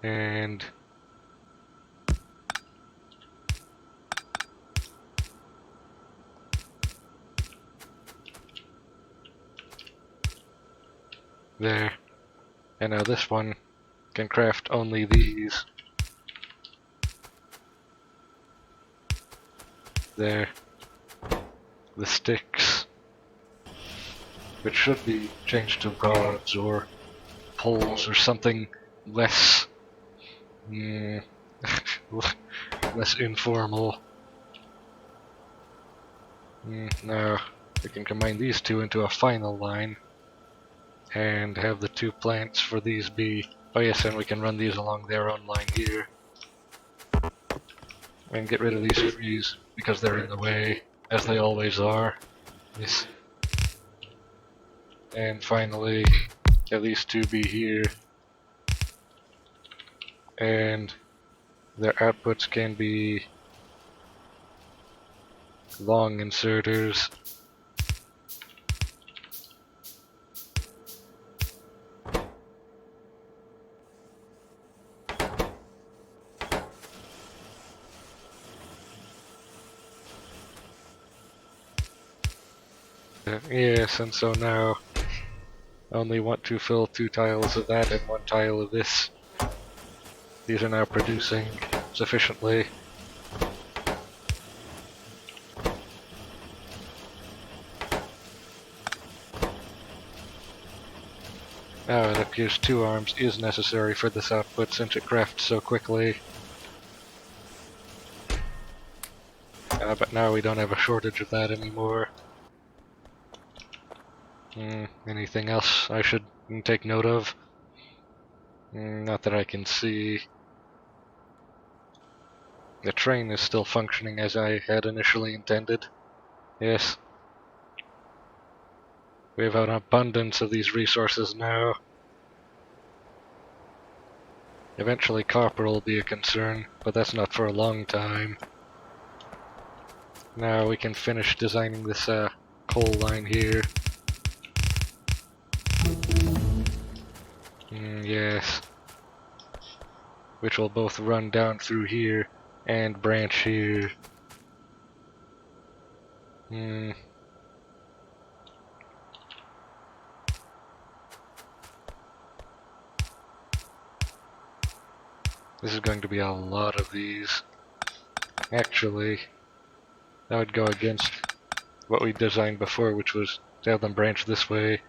and there. And now this one can craft only these. There. The sticks, which should be changed to rods or poles or something less less informal. Now we can combine these two into a final line and have the two plants for these be... Oh yes, and we can run these along their own line here. And get rid of these trees because they're in the way, as they always are. Yes. And finally, have these two be here. And their outputs can be long inserters. Yes, and so now I only want to fill 2 tiles of that and 1 tile of this. These are now producing sufficiently. Now it appears 2 arms is necessary for this output since it crafts so quickly. But now we don't have a shortage of that anymore. Anything else I should take note of? Not that I can see. The train is still functioning as I had initially intended. Yes. We have an abundance of these resources now. Eventually copper will be a concern, but that's not for a long time. Now we can finish designing this coal line here. Yes. Which will both run down through here and branch here. This is going to be a lot of these. Actually, that would go against what we designed before, which was to have them branch this way.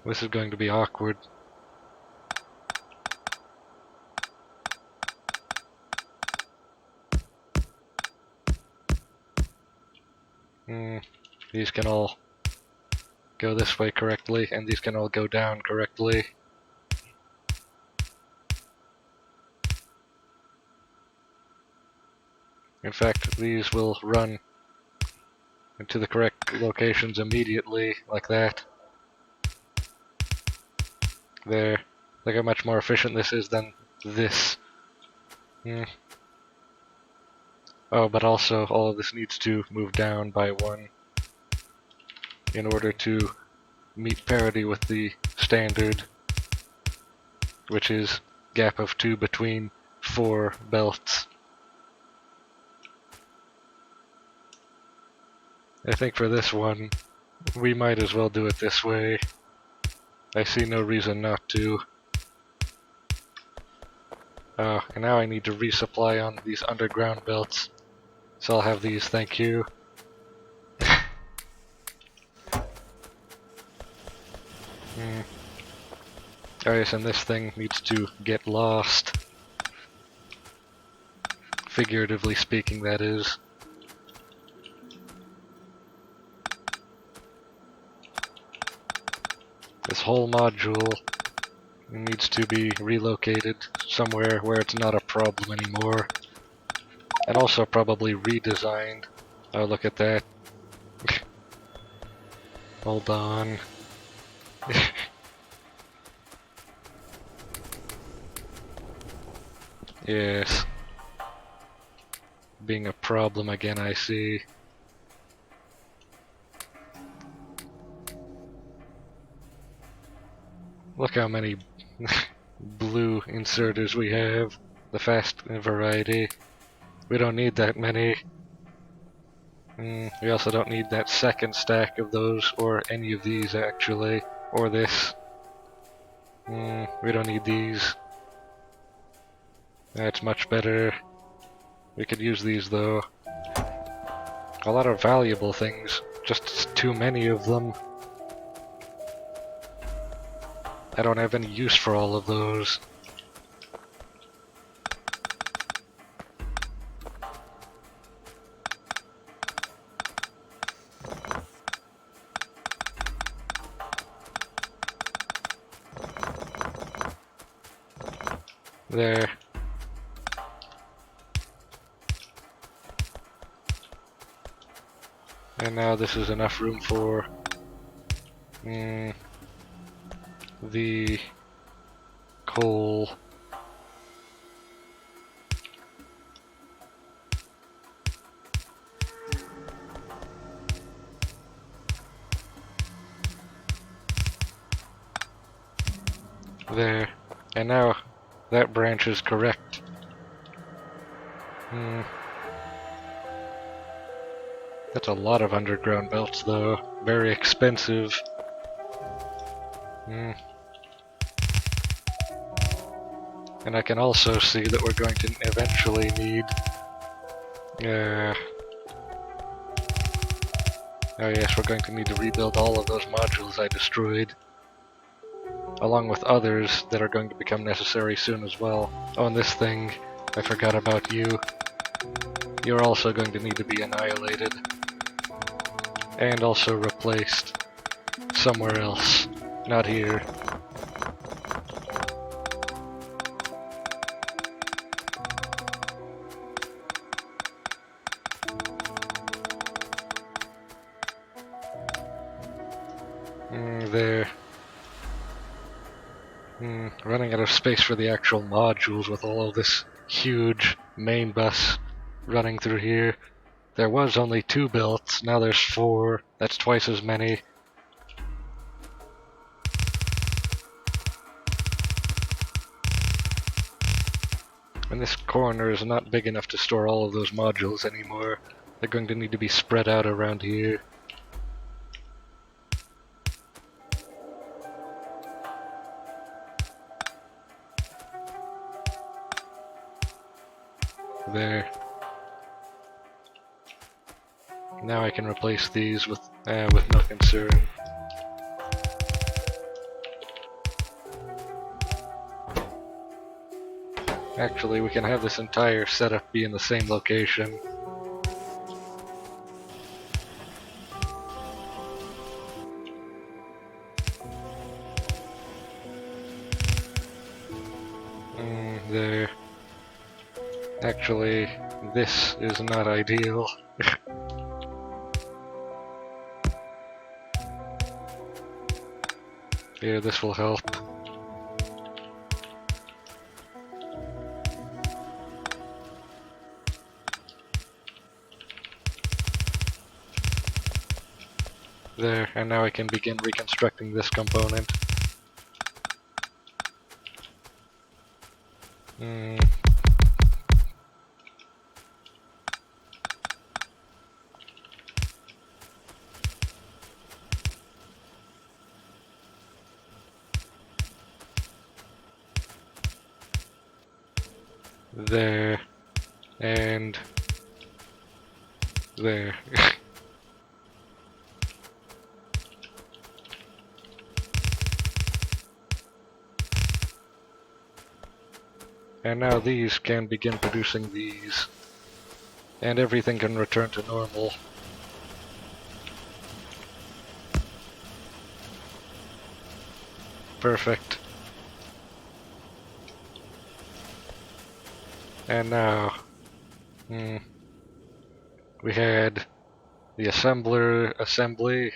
This is going to be awkward. These can all go this way correctly, and these can all go down correctly. In fact, these will run into the correct locations immediately, like that. There. Look how much more efficient this is than this. Oh, but also all of this needs to move down by 1 in order to meet parity with the standard, which is gap of 2 between 4 belts. I think for this one, we might as well do it this way. I see no reason not to. And now I need to resupply on these underground belts. So I'll have these, thank you. Oh yes, and this thing needs to get lost. Figuratively speaking, that is. This whole module needs to be relocated somewhere where it's not a problem anymore. And also probably redesigned. Oh, look at that. Hold on. Yes. being a problem again, I see. Look how many blue inserters we have. The fast variety. We don't need that many. We also don't need that second stack of those, or any of these actually, or this. We don't need these. That's much better. We could use these though. A lot of valuable things, just too many of them. I don't have any use for all of those. There. And now this is enough room for the coal. There. And now that branch is correct. That's a lot of underground belts though. Very expensive. And I can also see that we're going to eventually need... oh yes, we're going to need to rebuild all of those modules I destroyed. Along with others that are going to become necessary soon as well. Oh, and this thing, I forgot about you. You're also going to need to be annihilated. And also replaced somewhere else. Not here. There. Running out of space for the actual modules with all of this huge main bus running through here. There was only 2 built, now there's 4. That's twice as many. And this corner is not big enough to store all of those modules anymore. They're going to need to be spread out around here. There. Now I can replace these with no concern. Actually, we can have this entire setup be in the same location. There. Actually, this is not ideal. Here, this will help. There, and now I can begin reconstructing this component. There, and there. And now these can begin producing these, and everything can return to normal. Perfect. And now, we had the assembler assembly,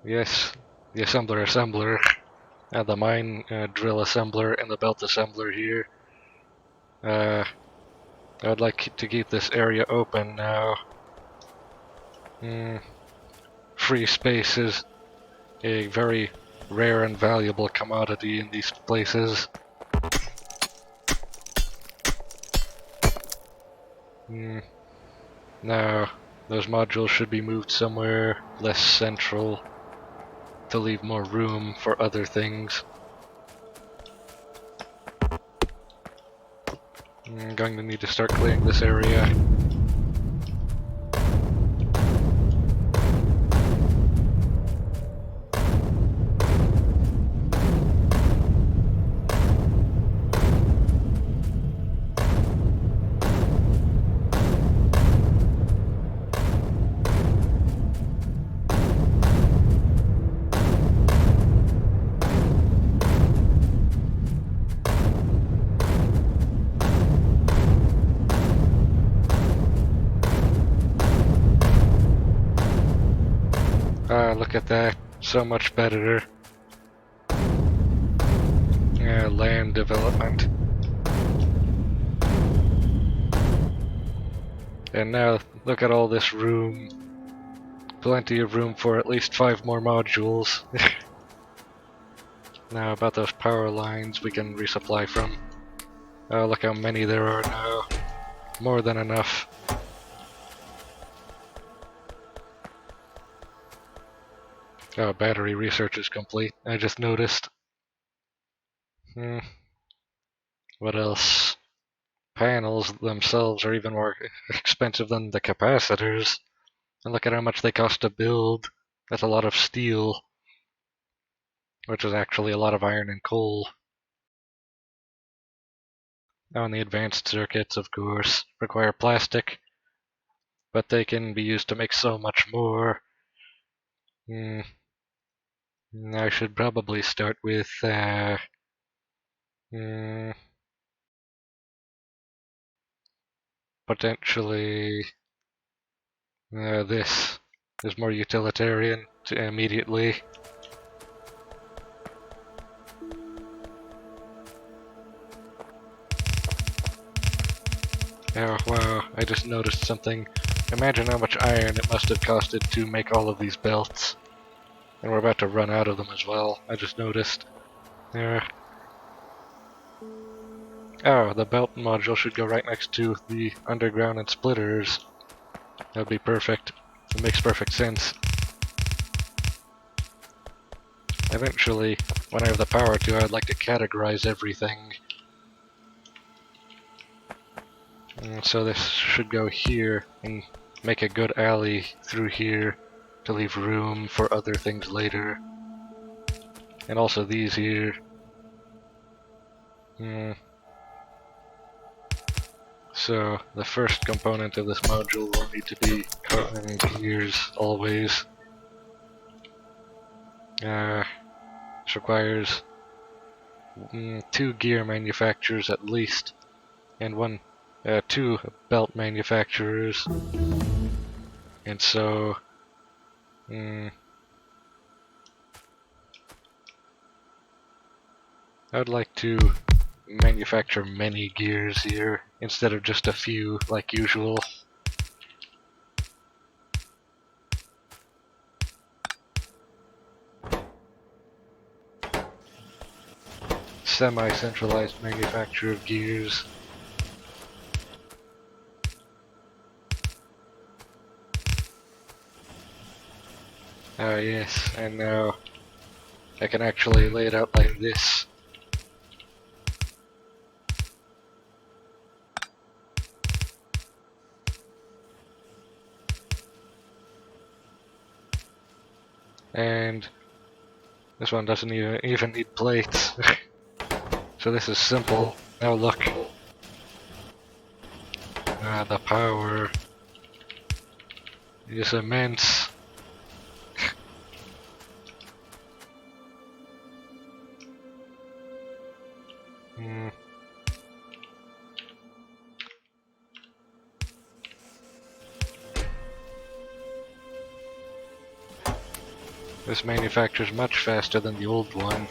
yes, the assembler, the mine drill assembler, and the belt assembler here. I'd like to keep this area open now. Free space is a very rare and valuable commodity in these places. Now, those modules should be moved somewhere less central to leave more room for other things. I'm going to need to start clearing this area. Ah, look at that. So much better. Yeah, land development. And now, look at all this room. Plenty of room for at least 5 more modules. Now, about those power lines we can resupply from. Oh, look how many there are now. More than enough. Oh, battery research is complete. I just noticed. What else? Panels themselves are even more expensive than the capacitors. And look at how much they cost to build. That's a lot of steel. Which is actually a lot of iron and coal. Oh, and the advanced circuits, of course, require plastic. But they can be used to make so much more. I should probably start with potentially this is more utilitarian immediately. Oh wow, I just noticed something. Imagine how much iron it must have costed to make all of these belts. And we're about to run out of them as well, I just noticed. There. Oh, the belt module should go right next to the underground and splitters. That'd be perfect. It makes perfect sense. Eventually, when I have the power to, I'd like to categorize everything. So this should go here and make a good alley through here to leave room for other things later. And also these here. So the first component of this module will need to be gears always. This requires 2 gear manufacturers at least, and 2 belt manufacturers. And so I'd like to manufacture many gears here instead of just a few like usual. Semi-centralized manufacture of gears. Ah yes, and now I can actually lay it out like this. And this one doesn't even need plates. So this is simple. Now look. The power is immense. This manufactures much faster than the old one.